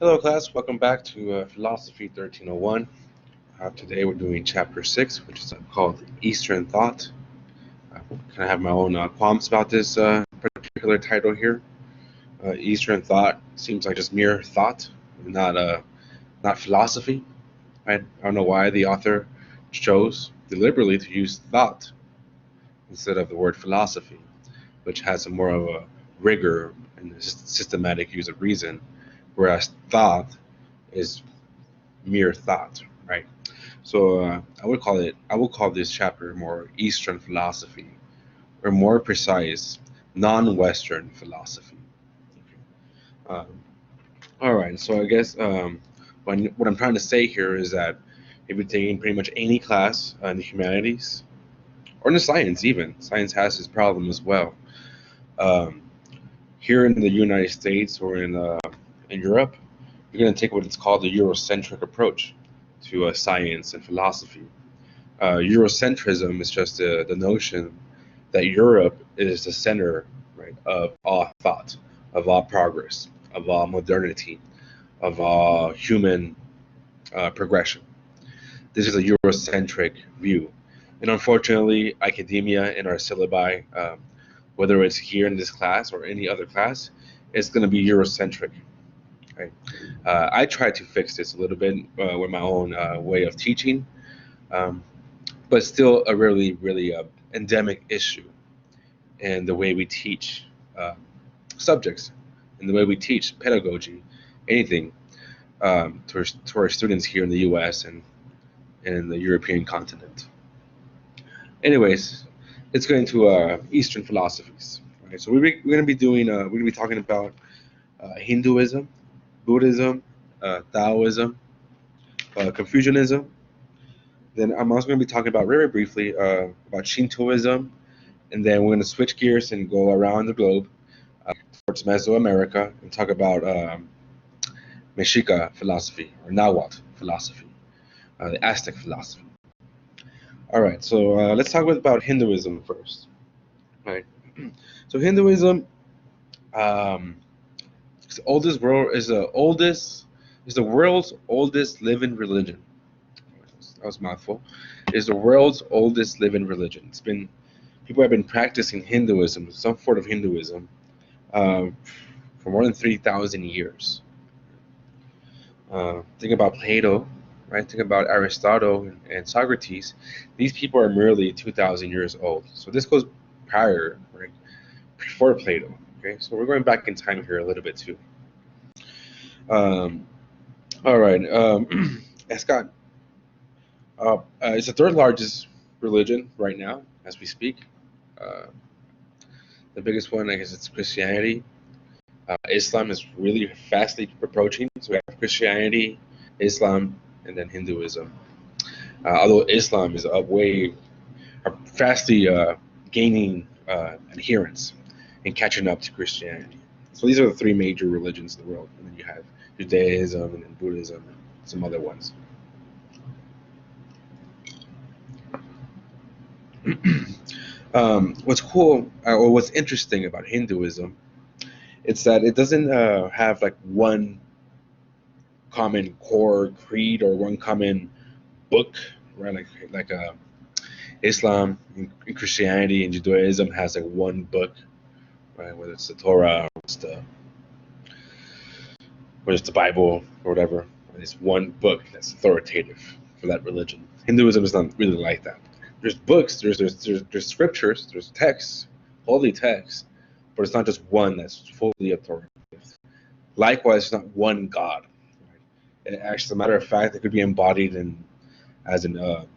Hello class, welcome back to Philosophy 1301. Today we're doing chapter 6, which is called Eastern Thought. I kind of have my own qualms about this particular title here. Eastern Thought seems like just mere thought, not philosophy. I don't know why the author chose deliberately to use thought instead of the word philosophy, which has a more of a rigor and a systematic use of reason, whereas thought is mere thought, right? So I will call this chapter more Eastern philosophy, or more precise, non-Western philosophy. Um, all right, so I guess what I'm trying to say here is that if you're taking pretty much any class in the humanities or in the science, even science has this problem as well. Um, Here in the United States or in Europe, you're going to take what it's called the Eurocentric approach to science and philosophy. Eurocentrism is just the notion that Europe is the center, right, of all thought, of all progress, of all modernity, of all human progression. This is a Eurocentric view. And unfortunately, academia in our syllabi, whether it's here in this class or any other class, it's going to be Eurocentric. Right? I try to fix this a little bit with my own way of teaching, um, but still a really endemic issue in the way we teach uh, subjects, in the way we teach pedagogy, anything to our students here in the U.S. and in the European continent. Anyways, let's go into Eastern philosophies. Right, so we're going to be doing we're going to be talking about Hinduism, Buddhism, Taoism, Confucianism. Then I'm also going to be talking about very briefly about Shintoism, and then we're going to switch gears and go around the globe towards Mesoamerica and talk about Mexica philosophy or Nahuatl philosophy, the Aztec philosophy. All right, so let's talk about Hinduism first. Right. So Hinduism is the oldest world is the world's oldest living religion. That was a mouthful. Is the world's oldest living religion. It's been people have been practicing Hinduism, some form of Hinduism, um, for more than 3,000 years. Think about Plato, right? Think about Aristotle and Socrates. These people are merely 2,000 years old. So this goes prior, right? Before Plato. Okay, so we're going back in time here a little bit too. Um, all right, Scott, it's the third largest religion right now as we speak. Uh, the biggest one, I guess, it's Christianity. Islam is really fastly approaching. So we have Christianity, Islam, and then Hinduism. Although Islam is fastly gaining adherents and catching up to Christianity. So these are the three major religions in the world. And then you have Judaism and then Buddhism and some other ones. What's cool or what's interesting about Hinduism, it's that it doesn't have like one common core creed or one common book, right? Like Islam and Christianity and Judaism has like one book, right? Whether it's the Torah or whether it's the Bible or whatever. It's one book that's authoritative for that religion. Hinduism is not really like that. There's books, there's scriptures, there's texts, holy texts, but it's not just one that's fully authoritative. Likewise, it's not one God. Right? Actually, as a matter of fact, it could be embodied as an it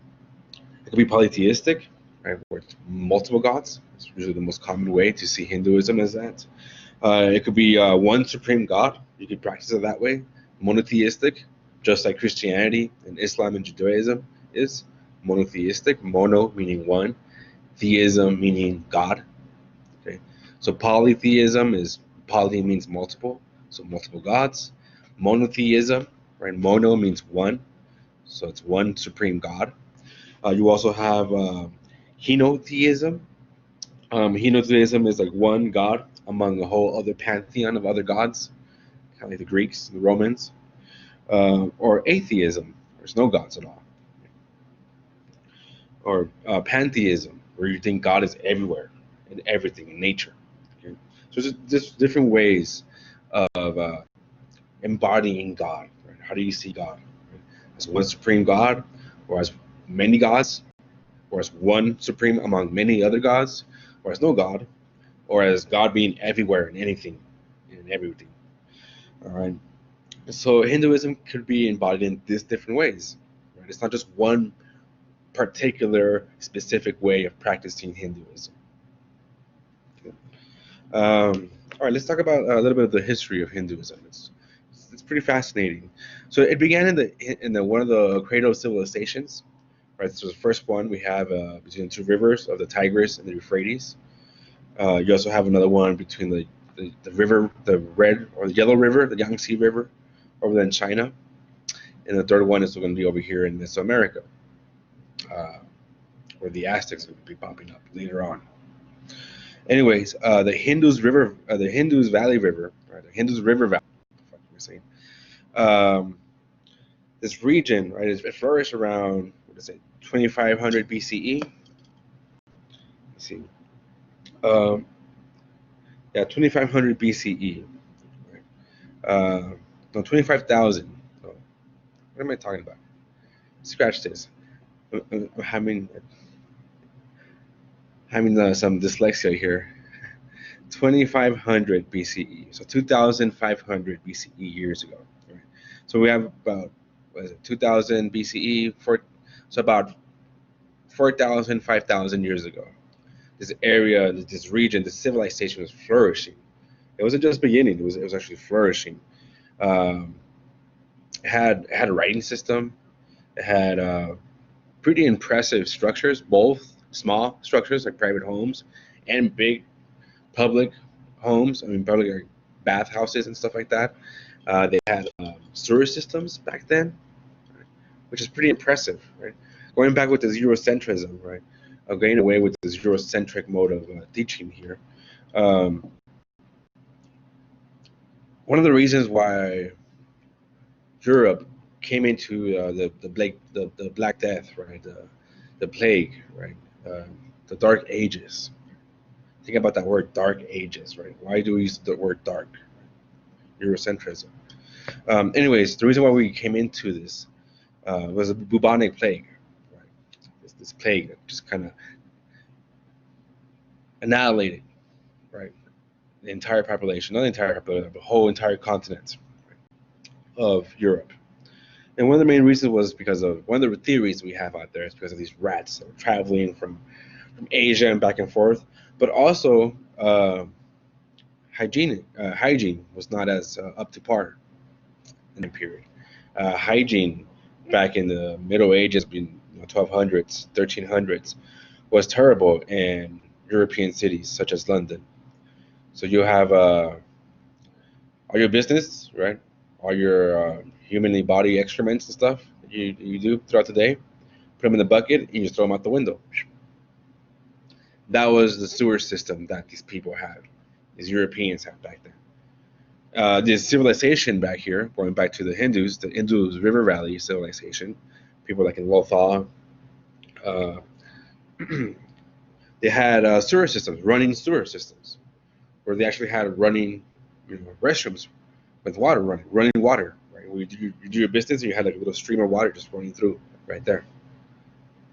could be polytheistic, right, where it's multiple gods. It's usually the most common way to see Hinduism as that. It could be one supreme God. You could practice it that way. Monotheistic, just like Christianity and Islam and Judaism is monotheistic. Mono meaning one, theism meaning God. Okay, so polytheism is poly means multiple, so multiple gods. Monotheism, right? Mono means one, so it's one supreme God. You also have henotheism. Henotheism is like one God among a whole other pantheon of other gods. kind of like the Greeks, the Romans, or atheism, there's no gods at all, or pantheism, where you think God is everywhere in everything in nature. Okay? So there's just different ways of embodying God. Right? How do you see God? Right? As one supreme God, or as many gods, or as one supreme among many other gods, or as no God, or as God being everywhere in anything and everything. All right. So Hinduism could be embodied in these different ways. Right? It's not just one particular specific way of practicing Hinduism. Okay. All right, let's talk about a little bit of the history of Hinduism. It's pretty fascinating. So it began in the one of the cradle civilizations. Right, this was the first one we have between the two rivers of the Tigris and the Euphrates. You also have another one between the river, the red or the yellow river, the Yangtze River, over there in China. And the third one is going to be over here in Mesoamerica, uh, where the Aztecs will be popping up later on. Anyways, the Hindus Valley River, right, the Hindus River Valley, what we're saying. This region, right, it flourished around, what is it, 2500 BCE. Let's see. Um, yeah, 2500 BCE. Right? No, 25,000. Oh, what am I talking about? Scratch this. I'm having some dyslexia here. 2500 BCE, so 2500 BCE years ago. Right? So we have about, what is it, 2000 BCE, so about 4,000, 5,000 years ago. This area, this region, this civilization was flourishing. It wasn't just beginning; it was actually flourishing. Um, it had a writing system. It had pretty impressive structures, both small structures like private homes and big public homes. I mean, public like bathhouses and stuff like that. They had sewer systems back then, right, which is pretty impressive, right? Going back with the Eurocentrism, right? Going away with this Eurocentric mode of teaching here. Um, One of the reasons why Europe came into the Black Death, right? The plague, right? Uh, the Dark Ages. Think about that word, Dark Ages, right? Why do we use the word dark? Eurocentrism. Anyways, the reason why we came into this was a bubonic plague, right? This plague that just kind of annihilated, right, the entire population, not the entire population, but the whole entire continent of Europe. And one of the main reasons was because of one of the theories we have out there is because of these rats that were traveling from Asia and back and forth, but also hygiene was not as up to par in the period. Hygiene back in the Middle Ages, being 1200s, 1300s, was terrible in European cities such as London. So you have all your business, right? All your humanly body excrements and stuff that you do throughout the day, put them in the bucket and you just throw them out the window. That was the sewer system that these people had, these Europeans had back then. This civilization back here, going back to the Indus River Valley civilization, people like in Walthall, uh, they had running sewer systems, where they actually had running, restrooms with water running water. Right, where you do your business and you had like a little stream of water just running through right there,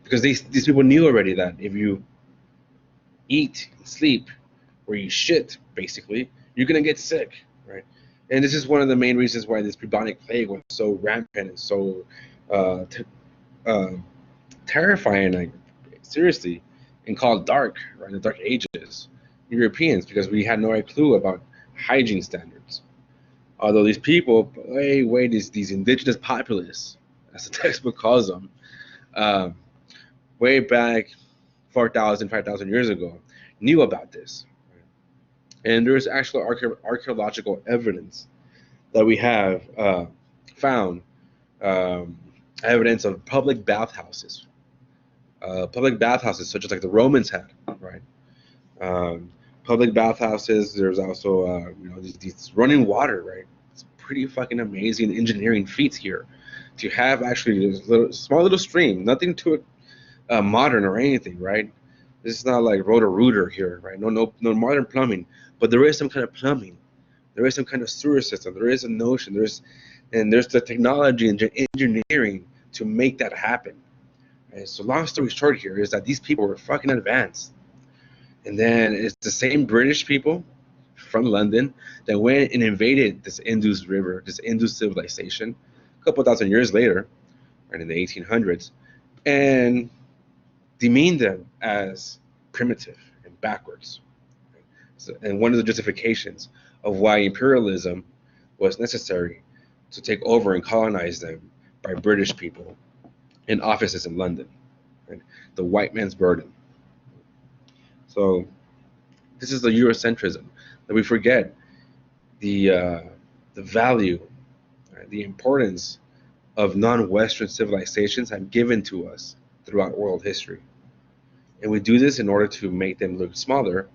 because these people knew already that if you eat, sleep, or you shit, basically, you're gonna get sick, right? And this is one of the main reasons why this bubonic plague was so rampant and so uh, t- uh, terrifying, like seriously, and called dark, right? The Dark Ages, Europeans, because we had no clue about hygiene standards. Although these people, these indigenous populace, as the textbook calls them, um, way back 4,000, 5,000 years ago, knew about this. And there's actual archaeological evidence that we have found, um, evidence of public bathhouses such as like the Romans had, right? Um, Public bathhouses. There's also these running water, right? It's pretty fucking amazing engineering feats here. To have actually this small little stream, nothing too modern or anything, right? This is not like rotor-rooter here, right? No modern plumbing, but there is some kind of plumbing. There is some kind of sewer system. There is a notion. There's the technology and engineering to make that happen. And so long story short here is that these people were fucking advanced. And then it's the same British people from London that went and invaded this Indus River, this Indus civilization, a couple thousand years later, right in the 1800s, and demeaned them as primitive and backwards. So, and one of the justifications of why imperialism was necessary to take over and colonize them by British people in offices in London. Right? The white man's burden. So this is the Eurocentrism that we forget the value, right, the importance of non-Western civilizations have given to us throughout world history. And we do this in order to make them look smaller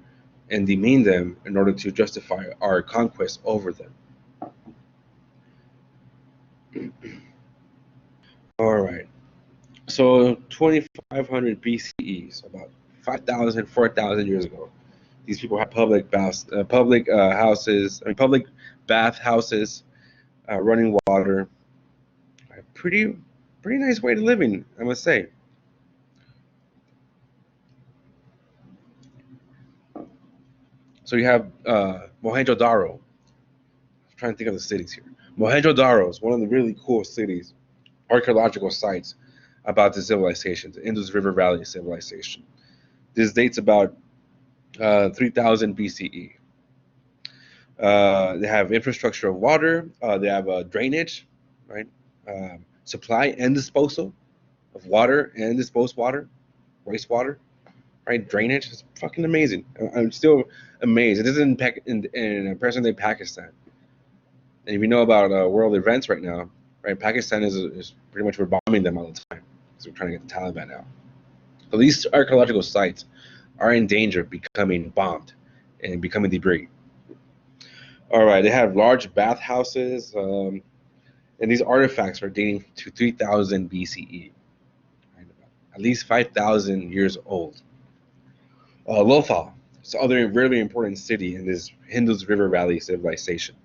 and demean them in order to justify our conquest over them. All right. So 2500 BCE, so about 5,000, 4,000 years ago, these people had public baths, public bath houses, running water. Pretty nice way of living, I must say. So you have Mohenjo-Daro. I'm trying to think of the cities here. Mohenjo-Daro is one of the really cool cities, archaeological sites about the civilization, the Indus River Valley civilization. This dates about 3000 BCE. They have infrastructure of water. They have drainage, right? Supply and disposal of water and disposed water, wastewater, right? Drainage is fucking amazing. I'm still amazed. It is in present-day Pakistan. And if you know about world events right now, right? Pakistan is pretty much, we're bombing them all the time because we're trying to get the Taliban out. So these archaeological sites are in danger of becoming bombed and becoming debris. All right, they have large bathhouses, and these artifacts are dating to 3000 BCE, right? At least 5,000 years old. Lothal, it's another really important city in this Indus River Valley civilization.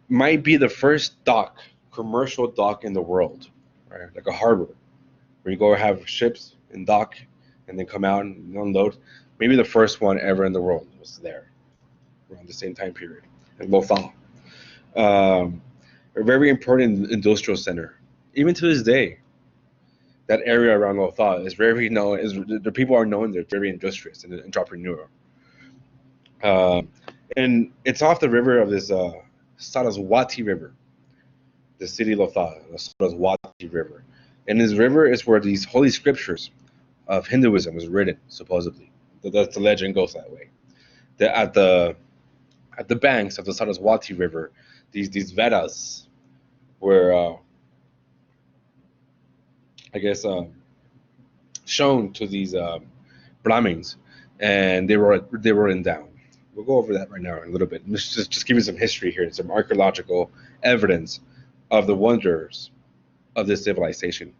Might be the first dock, commercial dock in the world, right? Like a harbor, where you go have ships and dock and then come out and unload. Maybe the first one ever in the world was there around the same time period in Lothal. A very important industrial center. Even to this day, that area around Lothal is very known. The people are known, they're very industrious and entrepreneurial. And it's off the river of this Saraswati River, the city of Lothal, the Saraswati River. And this river is where these holy scriptures of Hinduism was written, supposedly. The legend goes that way. That at the banks of the Saraswati River, these Vedas were, shown to these Brahmins, and they wrote them down. We'll go over that right now in a little bit. Let's just give you some history here and some archaeological evidence of the wonders of this civilization.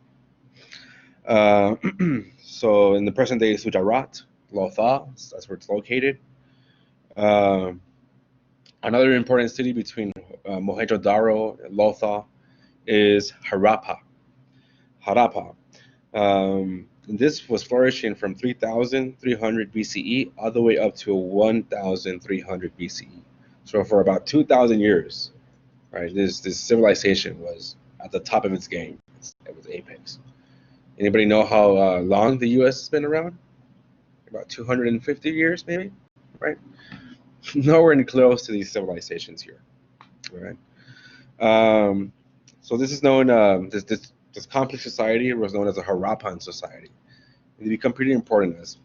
So in the present day Gujarat, Lothal, that's where it's located. Another important city between Mohenjo-Daro and Lothal is Harappa. This was flourishing from 3,300 BCE all the way up to 1,300 BCE. So for about 2,000 years, right, this civilization was at the top of its game. It was apex. Anybody know how long the U.S. has been around? About 250 years, maybe, right? Nowhere near close to these civilizations here, right? So this is known. This complex society was known as a Harappan society. And they become pretty important as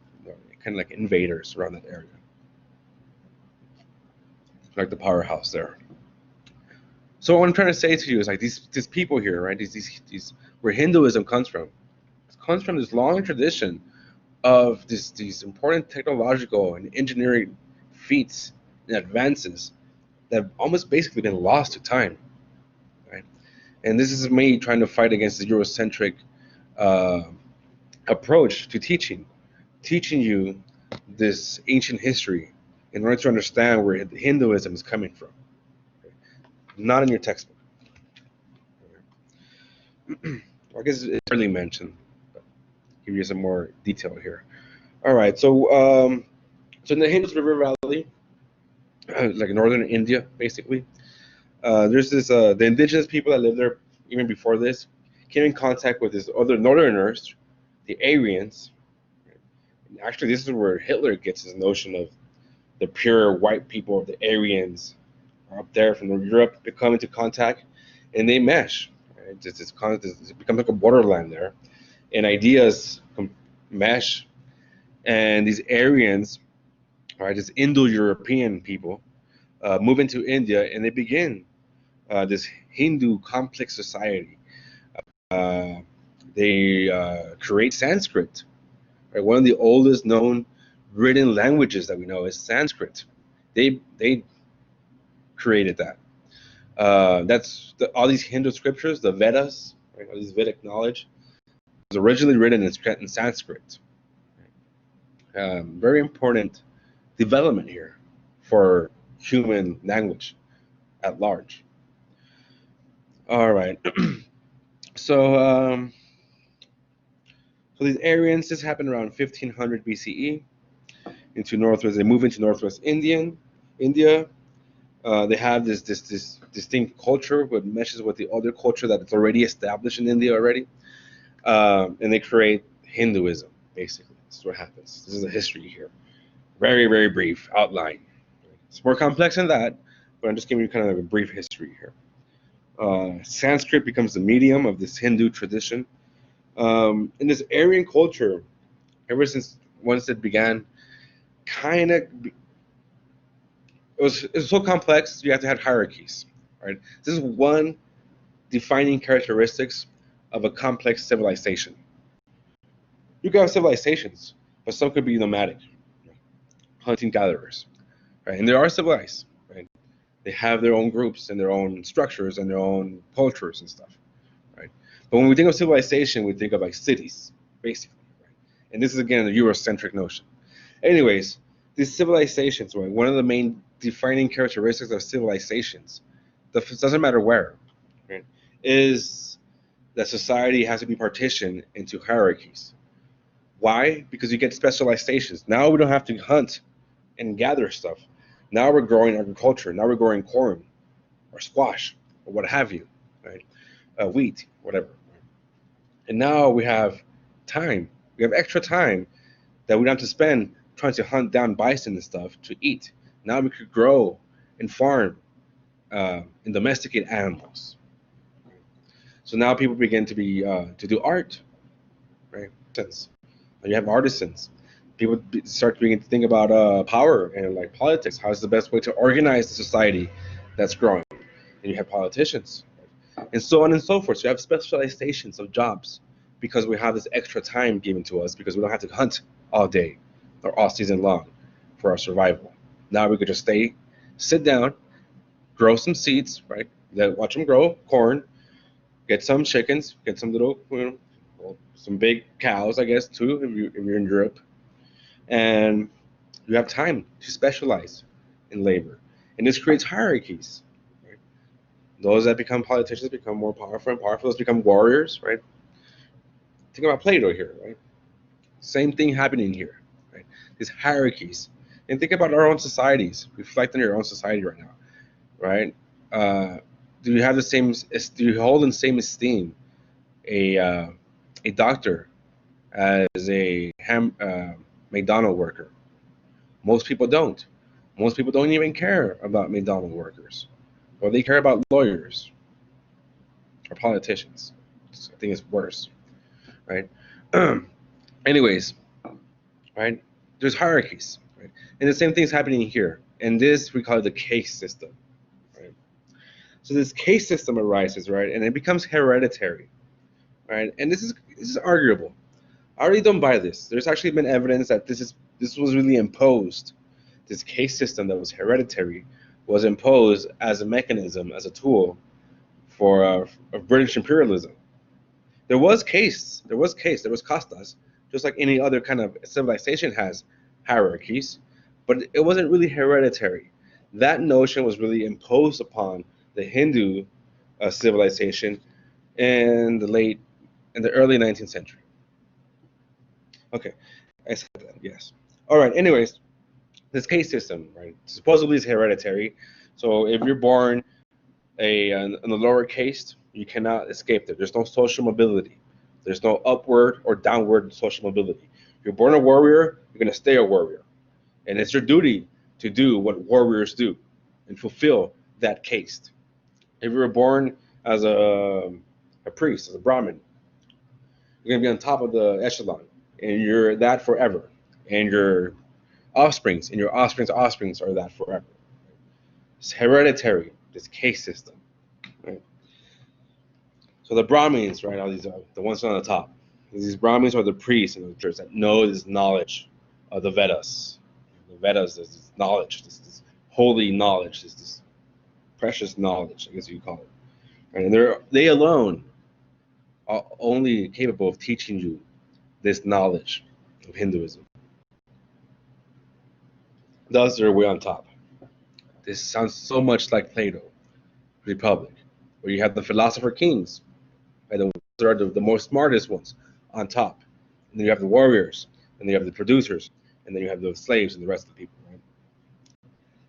kind of like invaders around that area, like the powerhouse there. So what I'm trying to say to you is like these people here, right? These where Hinduism comes from. It comes from this long tradition of these important technological and engineering feats and advances that have almost basically been lost to time, right? And this is me trying to fight against the Eurocentric uh, approach to teaching you this ancient history in order to understand where Hinduism is coming from, not in your textbook. I guess it's barely mentioned, but give you some more detail here. All right, so in the Indus River Valley, like northern India, basically, there's this the indigenous people that lived there even before this came in contact with these other northerners, the Aryans. Actually, this is where Hitler gets his notion of the pure white people, the Aryans, are up there from Europe. They come into contact, and they mesh. Right? It becomes like a borderland there, and ideas mesh. And these Aryans, right, these Indo-European people, move into India, and they begin this Hindu complex society. Uh, they create Sanskrit. Right? One of the oldest known written languages that we know is Sanskrit. They created that. All these Hindu scriptures, the Vedas, right, all these Vedic knowledge, was originally written in Sanskrit. Very important development here for human language at large. All right. So, so these Aryans, this happened around 1500 BCE into northwest. They move into northwest India. They have this distinct culture, which meshes with the other culture that is already established in India already, and they create Hinduism. Basically, this is what happens. This is the history here. Very, very brief outline. It's more complex than that, but I'm just giving you kind of a brief history here. Sanskrit becomes the medium of this Hindu tradition. In this Aryan culture, ever since once it began, kind of it was so complex. You have to have hierarchies, right? This is one defining characteristics of a complex civilization. You can have civilizations, but some could be nomadic, hunting gatherers, right? And they are civilized, right? They have their own groups and their own structures and their own cultures and stuff, right? But when we think of civilization, we think of like cities, basically, right? And this is again a Eurocentric notion. Anyways, these civilizations, right? One of the main defining characteristics of civilizations, it doesn't matter where, right, is that society has to be partitioned into hierarchies. Why? Because you get specializations. Now we don't have to hunt and gather stuff. Now we're growing agriculture. Now we're growing corn or squash or what have you, right? Wheat, whatever. And now we have time. We have extra time that we don't have to spend trying to hunt down bison and stuff to eat. Now we could grow and farm and domesticate animals. So now people begin to be to do art, right? You have artisans. People start beginning to think about power and like politics. How is the best way to organize the society that's growing? And you have politicians, and so on and so forth. So you have specializations of jobs because we have this extra time given to us because we don't have to hunt all day or all season long for our survival. Now we could just sit down, grow some seeds, right? Watch them grow corn, get some chickens, get some little, some big cows, I guess, too, if you're in Europe. And you have time to specialize in labor. And this creates hierarchies. Right? Those that become politicians become more powerful and powerful. Those become warriors, right? Think about Plato here, right? Same thing happening here, right? These hierarchies. And think about our own societies. Reflect on your own society right now, right? Do you have the same? Do you hold in the same esteem a doctor as a McDonald worker? Most people don't. Most people don't even care about McDonald workers, or they care about lawyers or politicians. I think it's worse, right? Anyways, right? There's hierarchies, right? And the same thing's happening here. And this we call it the caste system, right? So this caste system arises, right, and it becomes hereditary, right? And this is arguable. I really don't buy this. There's actually been evidence that this was really imposed. This caste system that was hereditary was imposed as a mechanism, as a tool for British imperialism. There was castas, just like any other kind of civilization has hierarchies, but it wasn't really hereditary. That notion was really imposed upon the Hindu civilization in the early 19th century. Okay, I said that, yes. All right, anyways, this caste system, right, supposedly is hereditary. So if you're born in the lower caste, you cannot escape it. There's no social mobility. There's no upward or downward social mobility. You're born a warrior, you're going to stay a warrior. And it's your duty to do what warriors do and fulfill that caste. If you were born as a priest, as a Brahmin, you're going to be on top of the echelon, and you're that forever. And your offsprings and your offsprings are that forever. It's hereditary, this caste system. Right? So the Brahmins, right, are the ones on the top. These Brahmins are the priests in the church that know this knowledge of the Vedas. The Vedas is this knowledge, this holy knowledge, this precious knowledge, I guess you call it. And they alone are only capable of teaching you this knowledge of Hinduism. Thus, they're way on top. This sounds so much like Plato, Republic, where you have the philosopher kings, right? Those are the most smartest ones on top. And then you have the warriors, and then you have the producers, and then you have the slaves and the rest of the people. Right?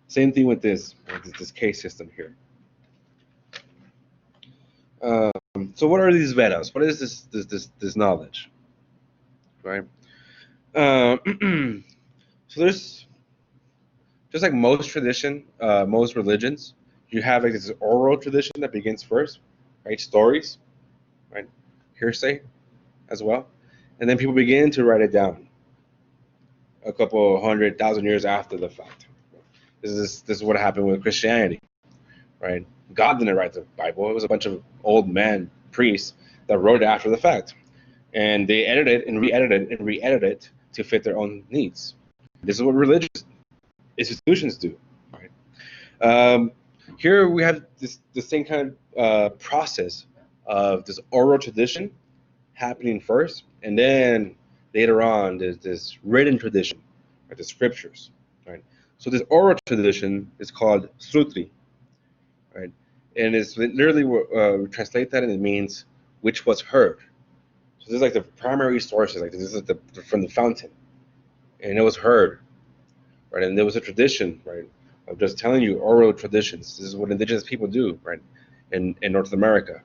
Same thing with this caste system here. So what are these Vedas? What is this knowledge? Right? So there's just like most tradition, most religions, you have like this oral tradition that begins first, right? Stories, right? Hearsay as well. And then people begin to write it down a couple 100,000 years after the fact. This is what happened with Christianity, right? God didn't write the Bible. It was a bunch of old man priests that wrote it after the fact. And they edited it and re-edited it and re-edited it to fit their own needs. This is what religious institutions do, right? Here we have the same kind of process of this oral tradition happening first, and then later on there's this written tradition, right, the scriptures, right? So this oral tradition is called srutri, right? And it's literally we translate that and it means which was heard. So this is like the primary sources, like this is from the fountain, and it was heard, right? And there was a tradition, right, of just telling you oral traditions. This is what indigenous people do, right, in North America.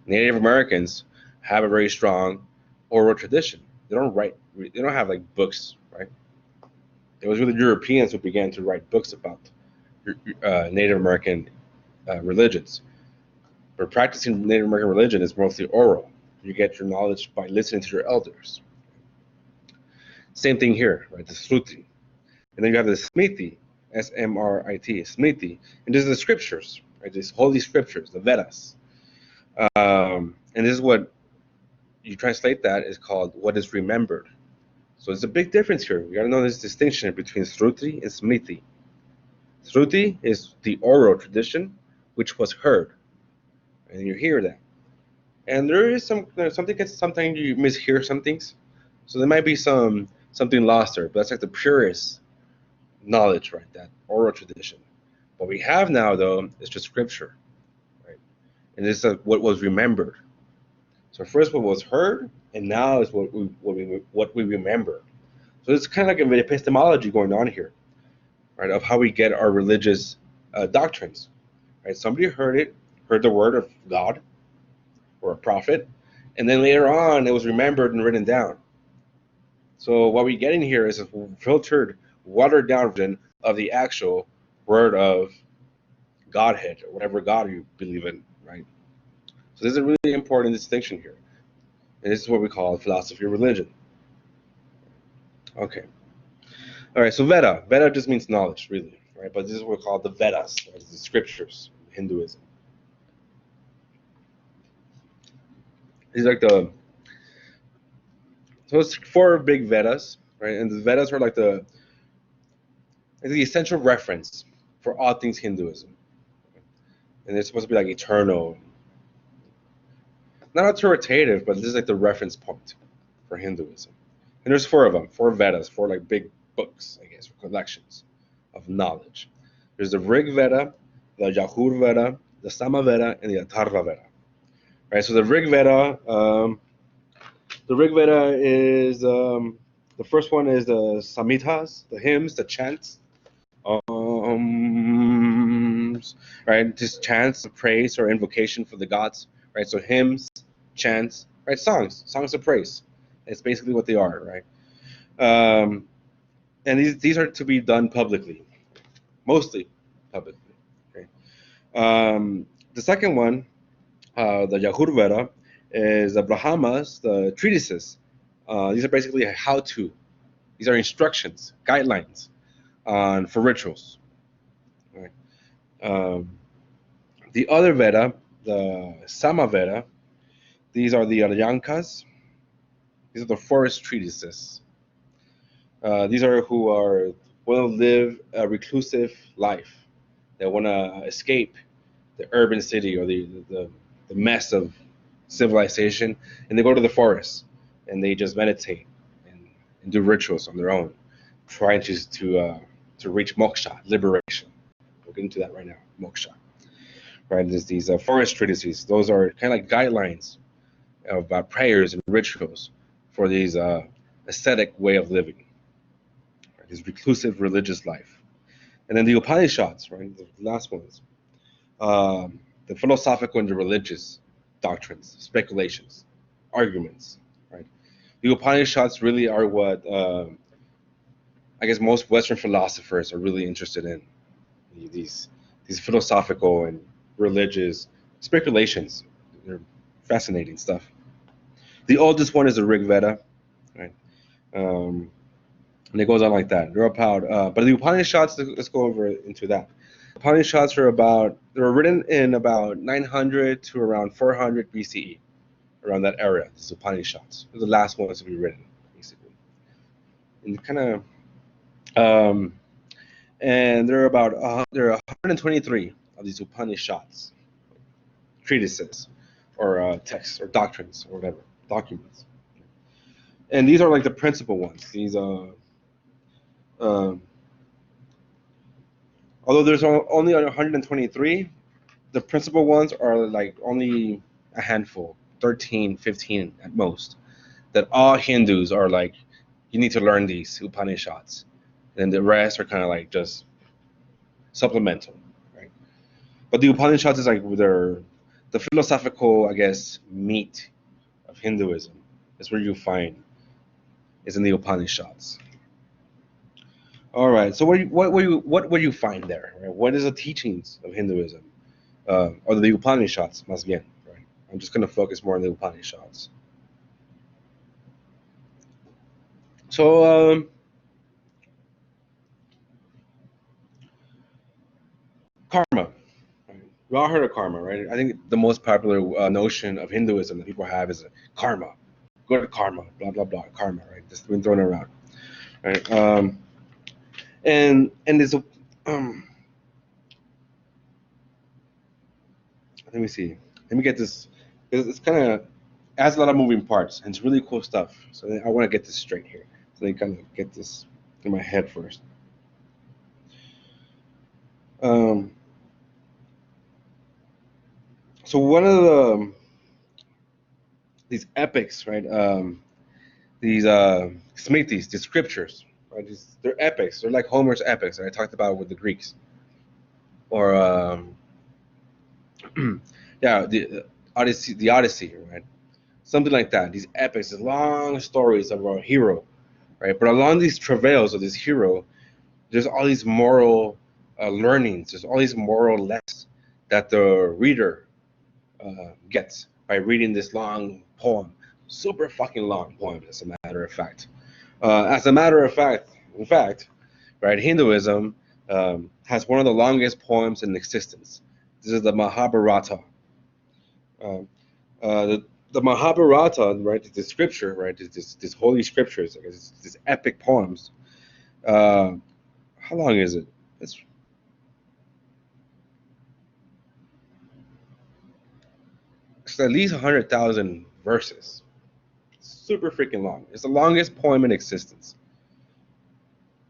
Native Americans have a very strong oral tradition. They don't have like books, right? It was really Europeans who began to write books about Native American religions. But practicing Native American religion is mostly oral. You get your knowledge by listening to your elders. Same thing here, right? The Sruti. And then you have the Smriti, S-M-R-I-T, Smriti. And this is the scriptures, right? These holy scriptures, the Vedas. And this is what you translate that is called what is remembered. So there's a big difference here. You got to know this distinction between Sruti and Smriti. Sruti is the oral tradition, which was heard. And you hear that. And there is sometimes you mishear some things. So there might be something lost there, but that's like the purest knowledge, right? That oral tradition. What we have now, though, is just scripture, right? And this is what was remembered. So first what was heard, and now is what we remember. So it's kind of like an epistemology going on here, right? Of how we get our religious doctrines, right? Somebody heard the word of God or a prophet, and then later on it was remembered and written down. So what we get in here is a filtered, watered down version of the actual word of Godhead or whatever God you believe in, right? So this is a really important distinction here. And this is what we call philosophy of religion. Okay. All right, so Veda. Veda just means knowledge, really, right? But this is what we call the Vedas, right? The scriptures, Hinduism. These are like so it's 4 big Vedas, right? And the Vedas are like the essential reference for all things Hinduism. And it's supposed to be like eternal. Not authoritative, but this is like the reference point for Hinduism. And there's 4 of them, 4 Vedas, 4 like big books, I guess, or collections of knowledge. There's the Rig Veda, the Yajur Veda, the Sama Veda, and the Atharva Veda. Right. So the Rig Veda is the first one is the Samhitas, the hymns, the chants, right? Just chants of praise or invocation for the gods, right? So hymns, chants, right? Songs of praise. It's basically what they are, right? And these are to be done publicly, mostly publicly. Okay. The second one, the Yajurveda, is the Brahmas, the treatises. These are basically how-to. These are instructions, guidelines for rituals. Right. The other Veda, the Samaveda, these are the Aryankas. These are the forest treatises. These are who want to live a reclusive life. They want to escape the urban city or the mess of civilization, and they go to the forest and they just meditate and do rituals on their own, trying to reach moksha, liberation. We'll get into that right now, moksha. Right, there's these forest treatises. Those are kind of like guidelines of prayers and rituals for these ascetic way of living, right? This reclusive religious life. And then the Upanishads, right, the last ones, the philosophical and the religious doctrines, speculations, arguments, right? The Upanishads really are what I guess most Western philosophers are really interested in. These philosophical and religious speculations. They're fascinating stuff. The oldest one is the Rig Veda, right? And it goes on like that. They're about, but the Upanishads, let's go over into that. Upanishads they were written in about 900 to around 400 BCE, around that era. These Upanishads. They're the last ones to be written, basically. And kind of, and there are 123 of these Upanishads, treatises, or texts, or doctrines, or whatever, documents. And these are like the principal ones. These although there's only 123, the principal ones are like only a handful, 13, 15 at most, that all Hindus are like, you need to learn these Upanishads. And the rest are kind of like just supplemental, right? But the Upanishads is like the philosophical, I guess, meat of Hinduism. That's where you find is in the Upanishads. All right. So what will you find there? Right? What is the teachings of Hinduism, or the Upanishads, más bien? Right. I'm just going to focus more on the Upanishads. So karma. Right? We all heard of karma, right? I think the most popular notion of Hinduism that people have is karma. Go to karma, blah blah blah, karma, right? Just been thrown around, right? And there's a let me see. Let me get this. It's kind of adds a lot of moving parts, and it's really cool stuff. So I want to get this straight here. So I kind of get this in my head first. So one of these epics, right? These smritis, the scriptures, right? They're epics. They're like Homer's epics that I talked about with the Greeks, or yeah, the Odyssey, right? Something like that. These epics, these long stories of our hero, right? But along these travails of this hero, there's all these moral learnings. There's all these moral lessons that the reader gets by reading this long poem, super fucking long poem, as a matter of fact. In fact, right, Hinduism has one of the longest poems in existence. This is the Mahabharata. The Mahabharata, right, the scripture, right, this holy scriptures, this epic poems. How long is it? It's at least 100,000 verses. Super freaking long. It's the longest poem in existence.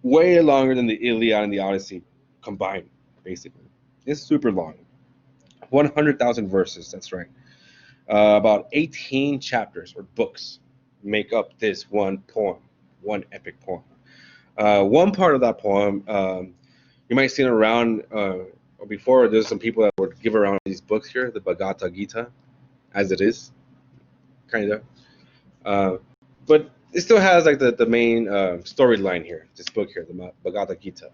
Way longer than the Iliad and the Odyssey combined, basically. It's super long. 100,000 verses, that's right. About 18 chapters or books make up this one poem, one epic poem. One part of that poem, you might see it around, or before, there's some people that would give around these books here, the Bhagavad Gita, as it is, kind of. But it still has like the main storyline here, this book here, the Bhagavad Gita.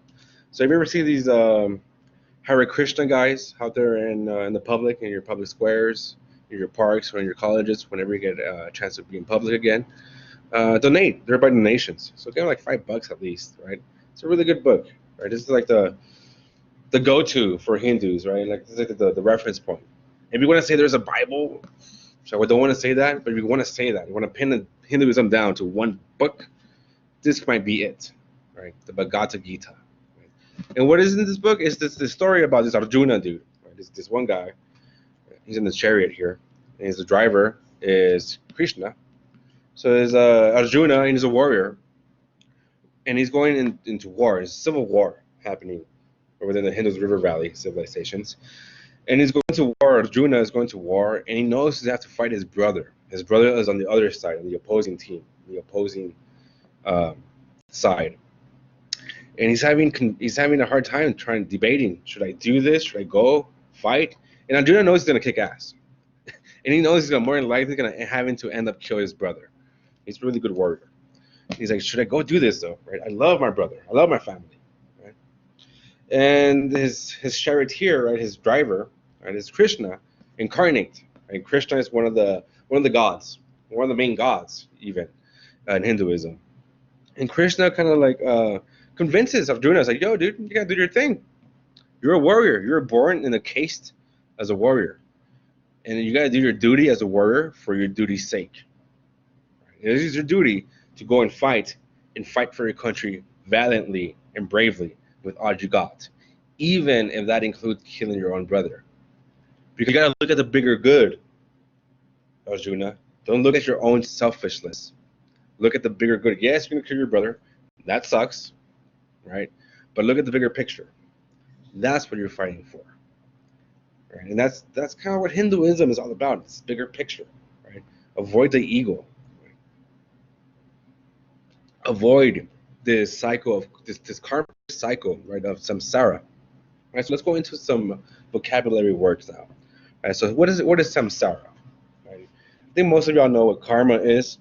So have you ever seen these Hare Krishna guys out there in the public, in your public squares, in your parks, or in your colleges, whenever you get a chance to be in public again? Donate. They're by donations, so give them like $5 at least, right? It's a really good book, right? This is like the go-to for Hindus, right? Like this is like the reference point. If you want to say there's a Bible, so I don't want to say that, but if you want to say that, you want to pin Hinduism down to one book, this might be it, right? The Bhagavad Gita. Right? And what is in this book is this story about this Arjuna dude, right? This one guy, he's in the chariot here, and the driver is Krishna. So there's Arjuna, and he's a warrior, and he's going into war. There's a civil war happening within the Indus River Valley civilizations. And he's going to war. Arjuna is going to war, and he knows he has to fight his brother. His brother is on the other side, on the opposing team, the opposing side. And he's having a hard time debating. Should I do this? Should I go fight? And Arjuna knows he's gonna kick ass, and he knows he's more than likely gonna having to end up kill his brother. He's a really good warrior. He's like, should I go do this though? Right? I love my brother. I love my family. Right? And his charioteer, right, his driver, right, is Krishna incarnate. Right? Krishna is one of the gods, one of the main gods even in Hinduism. And Krishna kind of like convinces Arjuna, is like, yo, dude, you gotta do your thing. You're a warrior. You're born and encased as a warrior, and you gotta do your duty as a warrior for your duty's sake. It is your duty to go and fight for your country valiantly and bravely with all you got, even if that includes killing your own brother. Because you gotta look at the bigger good, Arjuna. Don't look at your own selfishness. Look at the bigger good. Yes, you're gonna kill your brother. That sucks, right? But look at the bigger picture. That's what you're fighting for, right? And that's kind of what Hinduism is all about. It's bigger picture, right? Avoid the ego. Right? Avoid this cycle of this karmic cycle, right, of samsara. Right. So let's go into some vocabulary words now. Right. So what is samsara? Right? I think most of y'all know what karma is,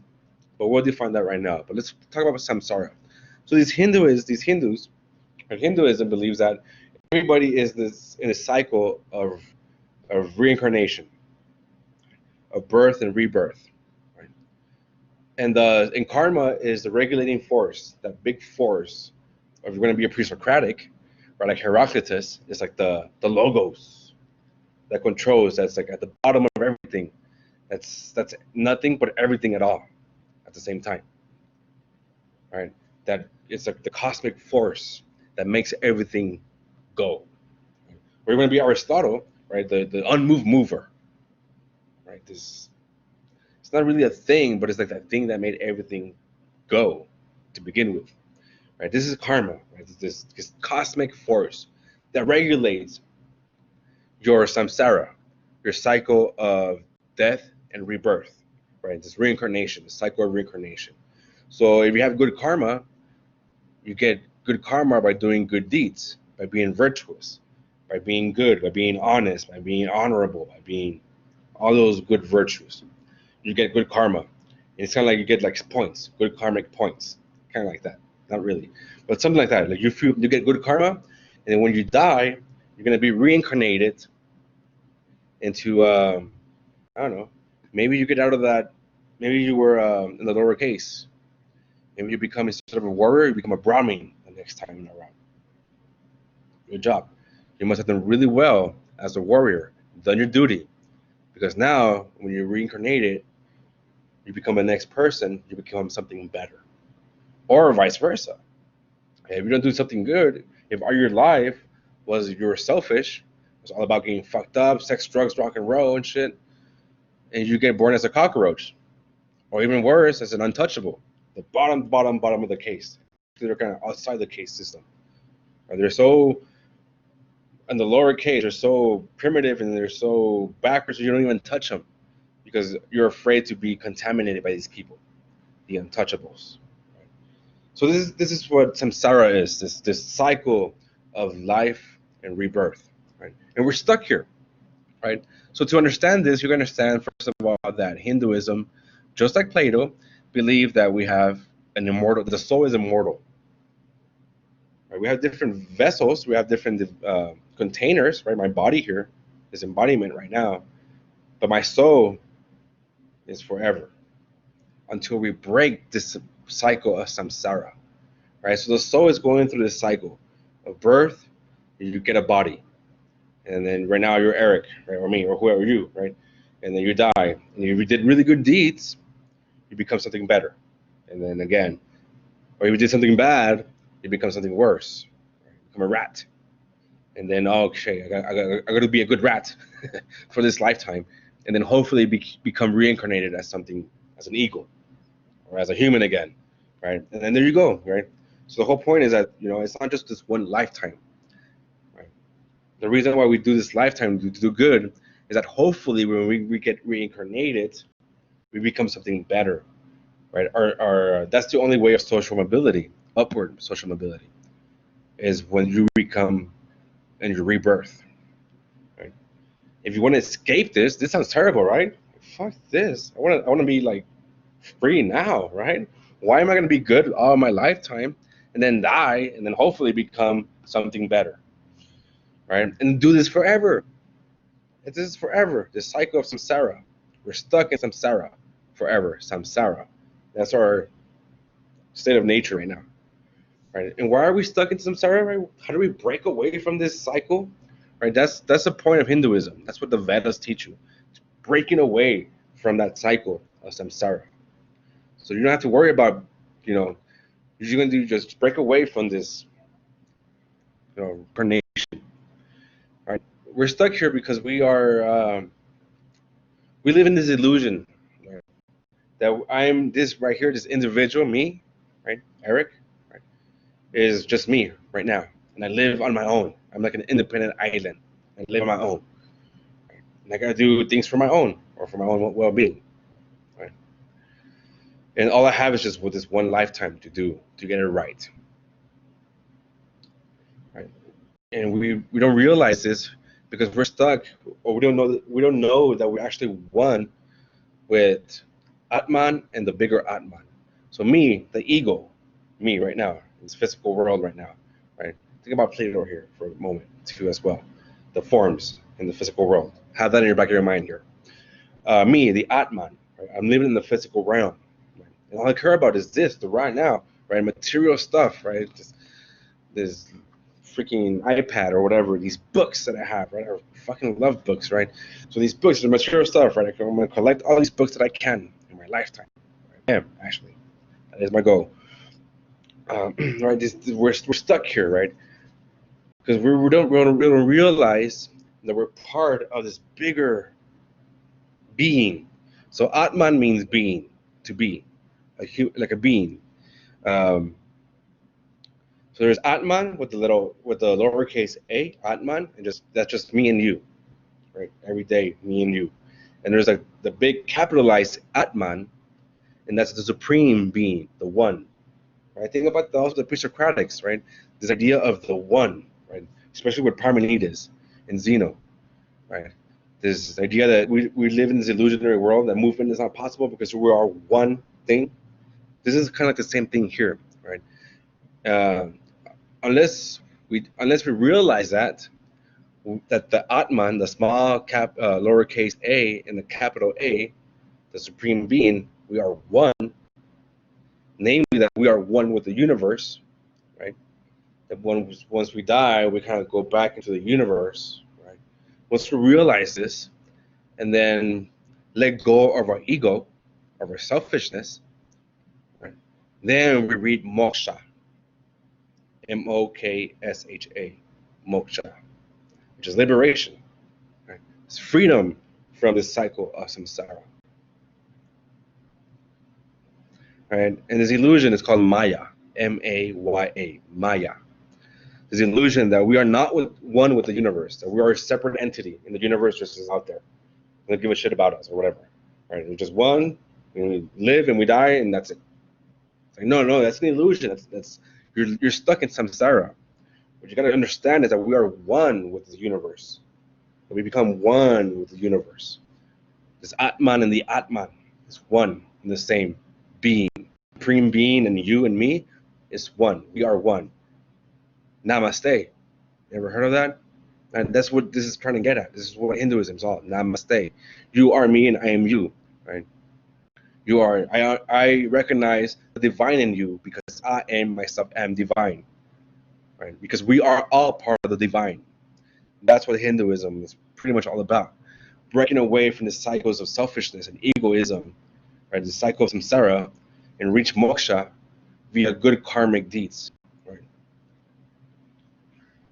but we'll define that right now. But let's talk about samsara. So these Hindus, and Hinduism believes that everybody is in a cycle of reincarnation, of birth and rebirth. Right? And karma is the regulating force, that big force. If you're going to be a pre-Socratic, right, like Heraclitus, it's like the logos that controls. That's like at the bottom of everything. That's nothing but everything at all at the same time. Right? That it's like the cosmic force that makes everything go. We're going to be Aristotle, right? The unmoved mover, right? It's not really a thing, but it's like that thing that made everything go to begin with, right? This is karma, right? This cosmic force that regulates your samsara, your cycle of death and rebirth, right? This reincarnation, the cycle of reincarnation. So if you have good karma, you get good karma by doing good deeds, by being virtuous, by being good, by being honest, by being honorable, by being all those good virtues. You get good karma. And it's kind of like you get like points, good karmic points, kind of like that. Not really, but something like that. Like you get good karma, and then when you die, you're gonna be reincarnated into I don't know. Maybe you get out of that. Maybe you were in the lower case. Maybe you become, instead of a warrior, you become a Brahmin the next time around. Good job. You must have done really well as a warrior, done your duty. Because now, when you're reincarnated, you become the next person, you become something better. Or vice versa. If you don't do something good, if all your life was you were selfish, it was all about getting fucked up, sex, drugs, rock and roll and shit, and you get born as a cockroach, or even worse, as an untouchable, the bottom of the case. They're kind of outside the case system. They're so, in the lower case, they're so primitive and they're so backwards, you don't even touch them because you're afraid to be contaminated by these people, the untouchables. So this is what samsara is, this cycle of life and rebirth, right? And we're stuck here, right? So to understand this, you understand first of all that Hinduism, just like Plato, believe that we have an immortal, the soul is immortal. Right? We have different vessels, we have different containers, right? My body here is embodiment right now, but my soul is forever until we break this cycle of samsara, right? So the soul is going through this cycle of birth, you get a body, and then right now you're Eric, right, or me, or whoever you, right, and then you die, and if you did really good deeds, you become something better, and then again, or if you did something bad, you become something worse, right? You become a rat, and then okay, I got to be a good rat for this lifetime, and then hopefully become reincarnated as something, as an eagle, or as a human again, right? And then there you go, right? So the whole point is that it's not just this one lifetime, right? The reason why we do this lifetime to do good is that hopefully when we get reincarnated, we become something better, right? Our that's the only way of social mobility, upward social mobility, is when you become and you rebirth, right? If you want to escape this sounds terrible, right? Fuck this. I want to be like free now, right? Why am I going to be good all my lifetime and then die and then hopefully become something better, right? And do this forever. This is forever. The cycle of samsara. We're stuck in samsara forever. Samsara. That's our state of nature right now, right? And why are we stuck in samsara? Right? How do we break away from this cycle? Right? That's the point of Hinduism. That's what the Vedas teach you. It's breaking away from that cycle of samsara. So you don't have to worry about, you're going to just break away from this, carnation. Right? We're stuck here because we live in this illusion, right? That I'm this right here, this individual, me, right, Eric, right, is just me right now, and I live on my own. I'm like an independent island. I live on my own, right? And I gotta do things for my own or for my own well-being, right? And all I have is just with this one lifetime to do to get it right, right? And we don't realize this because we're stuck, or we don't know that we're actually one with Atman and the bigger Atman. So me, the ego, me right now, in this physical world right now, right? Think about Plato here for a moment too as well. The forms in the physical world. Have that in your back of your mind here. Me, the Atman, right? I'm living in the physical realm. Right? And all I care about is this, the right now, right? Material stuff, right? Just this freaking iPad or whatever, these books that I have, right? I fucking love books, right? So these books are material stuff, right? I'm going to collect all these books that I can in my lifetime. I am, actually. That is my goal. Right? We're stuck here, right? Because we don't realize that we're part of this bigger being. So Atman means being, to be, like a being. So there's Atman with the lowercase a, Atman, and that's just me and you, right? Every day, me and you. And there's the big capitalized Atman, and that's the supreme being, the one. Right? Think about also the pre-Socratics, right? This idea of the one, right? Especially with Parmenides and Zeno, right? This idea that we live in this illusionary world, that movement is not possible because we are one thing. This is kind of like the same thing here, right? Unless we realize that the Atman, the small lowercase a and the capital A, the supreme being, we are one. Namely, that we are one with the universe, right? That once we die, we kind of go back into the universe, right? Once we realize this, and then let go of our ego, of our selfishness, right? Then we read moksha, moksha, moksha, which is liberation, right? It's freedom from this cycle of samsara. Right? And this illusion is called Maya, M-A-Y-A, Maya. This illusion that we are not one with the universe, that we are a separate entity, and the universe just is out there. They don't give a shit about us or whatever. Right? We're just one, and we live and we die, and that's it. It's like, no, that's an illusion. That's you're stuck in samsara. What you got to understand is that we are one with the universe. That we become one with the universe. This Atman and the Atman is one and the same being. Supreme being and you and me is one. We are one. Namaste. You ever heard of that? And that's what this is trying to get at. This is what Hinduism is all. Namaste. You are me and I am you. Right? You are. I recognize the divine in you because I am myself am divine. Right? Because we are all part of the divine. That's what Hinduism is pretty much all about. Breaking away from the cycles of selfishness and egoism, right? The cycle of samsara, and reach moksha via good karmic deeds. Right?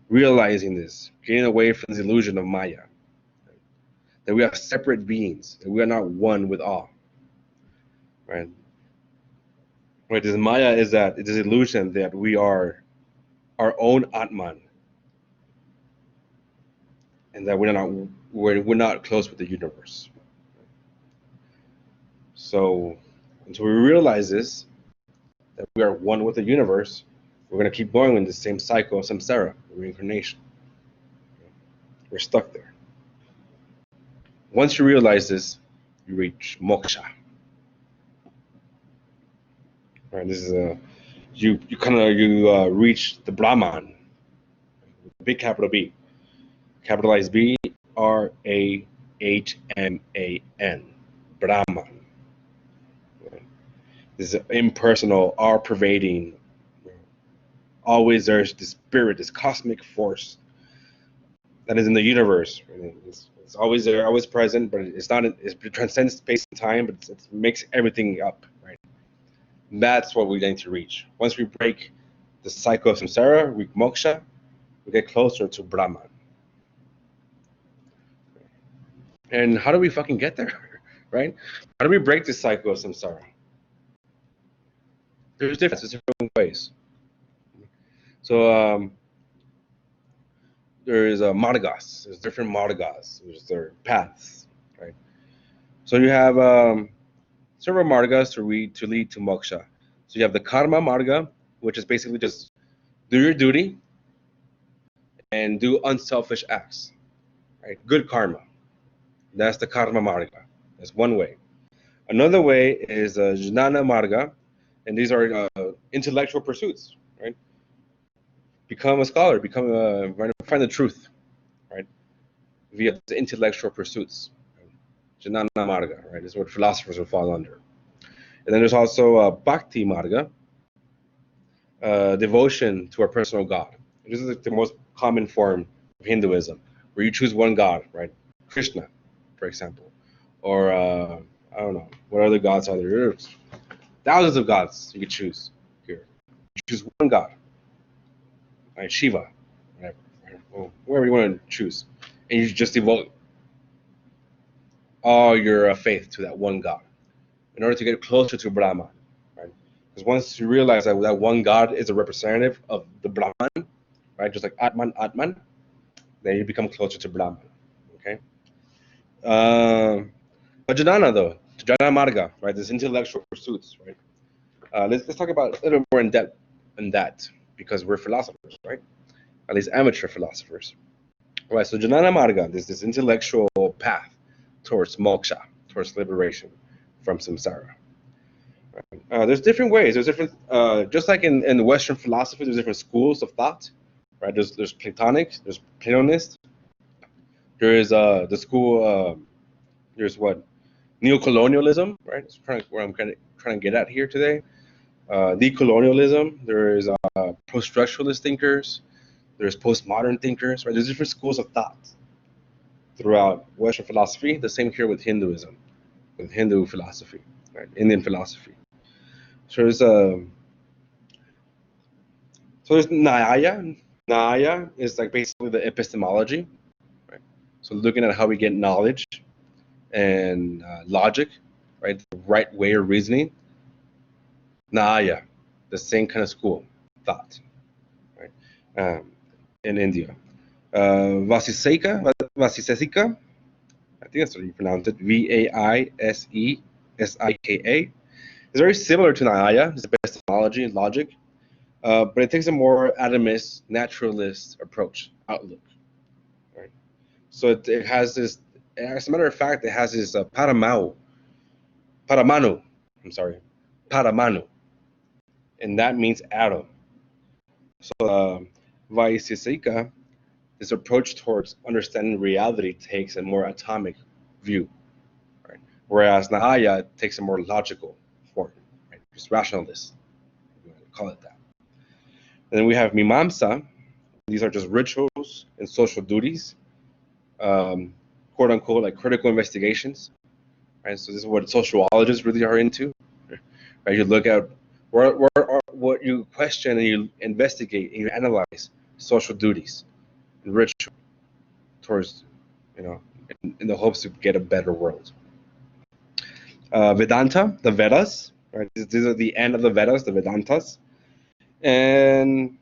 Realizing this, getting away from this illusion of Maya, right? That we are separate beings, that we are not one with all. Right? Right? This Maya is that it is illusion that we are our own Atman, and that we're not close with the universe. So until we realize this, that we are one with the universe, we're going to keep going in the same cycle of samsara, reincarnation. We're stuck there. Once you realize this, you reach moksha. Right? This is you reach the Brahman, big capital B, capitalized B, Rahman, Brahman. Right? This is impersonal, all-pervading. Always there's this spirit, this cosmic force that is in the universe. Right? It's always there, always present, but it's not. It transcends space and time, but it makes everything up. Right? And that's what we need to reach. Once we break the cycle of samsara, we moksha, we get closer to Brahman. And how do we fucking get there? Right? How do we break this cycle of samsara? There's different ways. So there is margas. There's different margas. There's paths, right? So you have several margas to lead to moksha. So you have the karma marga, which is basically just do your duty and do unselfish acts, right? Good karma. That's the karma marga. That's one way. Another way is jnana marga, and these are intellectual pursuits, right? Become a scholar, find the truth, right? Via the intellectual pursuits. Jnana marga, right? This is what philosophers will fall under. And then there's also bhakti marga, devotion to our personal God. This is the most common form of Hinduism, where you choose one God, right? Krishna, for example, or I don't know, what other gods are there? There's thousands of gods you could choose here. You choose one God, right? Shiva, whatever, right? Well, whoever you want to choose, and you just devote all your faith to that one God in order to get closer to Brahman, right? Because once you realize that that one God is a representative of the Brahman, right? Just like Atman, then you become closer to Brahman, okay? Jnana though, Jnana Marga, right? This intellectual pursuits, right? Let's talk about a little more in depth on that because we're philosophers, right? At least amateur philosophers. All right, so Jnana Marga, this intellectual path towards moksha, towards liberation from samsara. Right? There's different ways. There's different, just like in Western philosophy, there's different schools of thought, right? There's Platonic, there's Platonist. There is the school. There's what neocolonialism, right? That's where I'm kind of trying to get at here today. Decolonialism. There is post-structuralist thinkers. There's postmodern thinkers, right? There's different schools of thought throughout Western philosophy. The same here with Hinduism, with Hindu philosophy, right? Indian philosophy. So there's Nyaya. Nyaya is like basically the epistemology, right? So looking at how we get knowledge, and logic, right? The right way of reasoning. Nyaya, the same kind of school thought, right? In India. Vasiseka, I think that's what you pronounce it, Vaisesika. It's very similar to Nyaya, it's epistemology and logic, but it takes a more atomist, naturalist approach, outlook. Right? So it has this, as a matter of fact, it has this paramanu, I'm sorry, paramanu, and that means atom. So Vaisesika, this approach towards understanding reality takes a more atomic view, right? Whereas Nyaya takes a more logical form, right? Just rationalist, if you want to call it that. And then we have Mimamsa. These are just rituals and social duties, quote unquote, like critical investigations, right? So this is what sociologists really are into, right? You look at what you question and you investigate and you analyze social duties and ritual towards, in the hopes to get a better world. Vedanta, the Vedas, right? These are the end of the Vedas, the Vedantas, and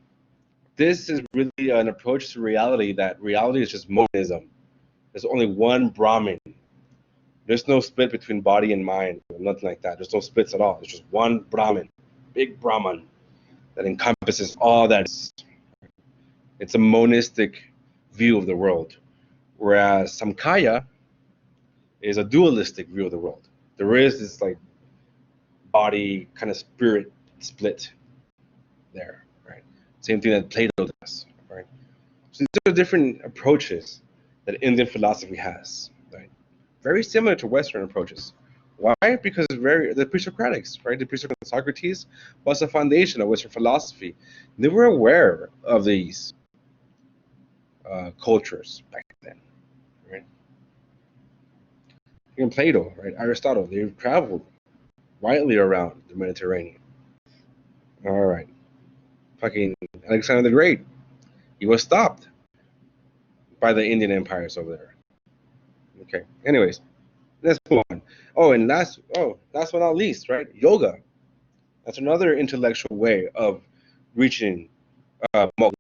this is really an approach to reality that reality is just monism. There's only one Brahman. There's no split between body and mind, nothing like that. There's no splits at all. There's just one Brahman, big Brahman, that encompasses all that. It's a monistic view of the world, whereas Samkhya is a dualistic view of the world. There is this like body kind of spirit split there, right? Same thing that Plato does, right? So these are different approaches that Indian philosophy has, right? Very similar to Western approaches. Why? Because the pre-Socratics, right? The pre-Socratic Socrates was the foundation of Western philosophy. They were aware of these cultures back then, right? Even Plato, right? Aristotle, they traveled widely around the Mediterranean. All right. Fucking Alexander the Great, he was stopped by the Indian empires over there. Okay. Anyways, let's move on. Oh, and last but not least, right? Yoga. That's another intellectual way of reaching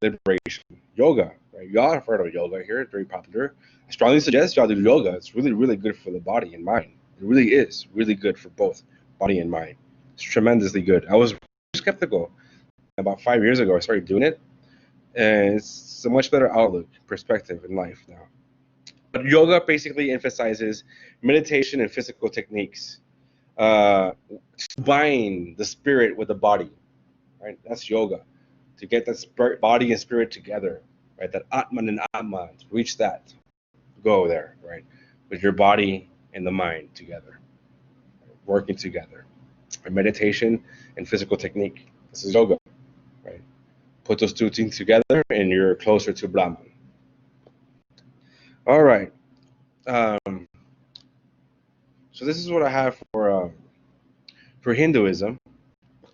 liberation. Yoga, right? Y'all have heard of yoga here. It's very popular. I strongly suggest y'all do yoga. It's really, really good for the body and mind. It really is really good for both body and mind. It's tremendously good. I was skeptical about 5 years ago. I started doing it, and it's a much better outlook, perspective in life now. But yoga basically emphasizes meditation and physical techniques, combine the spirit with the body, right? That's yoga, to get that spirit, body and spirit together, right? That Atman and Atman, to reach that, go there, right? With your body and the mind together, working together. Right? Meditation and physical technique. This is yoga, right? Put those two things together, and you're closer to Brahman. All right. So this is what I have for Hinduism.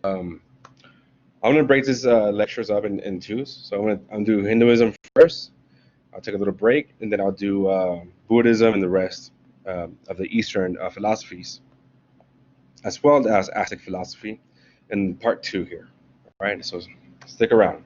I'm gonna break this lectures up in twos. So I'm gonna do Hinduism first. I'll take a little break, and then I'll do Buddhism and the rest of the Eastern philosophies, as well as Aztec philosophy, in part two here. All right. So stick around.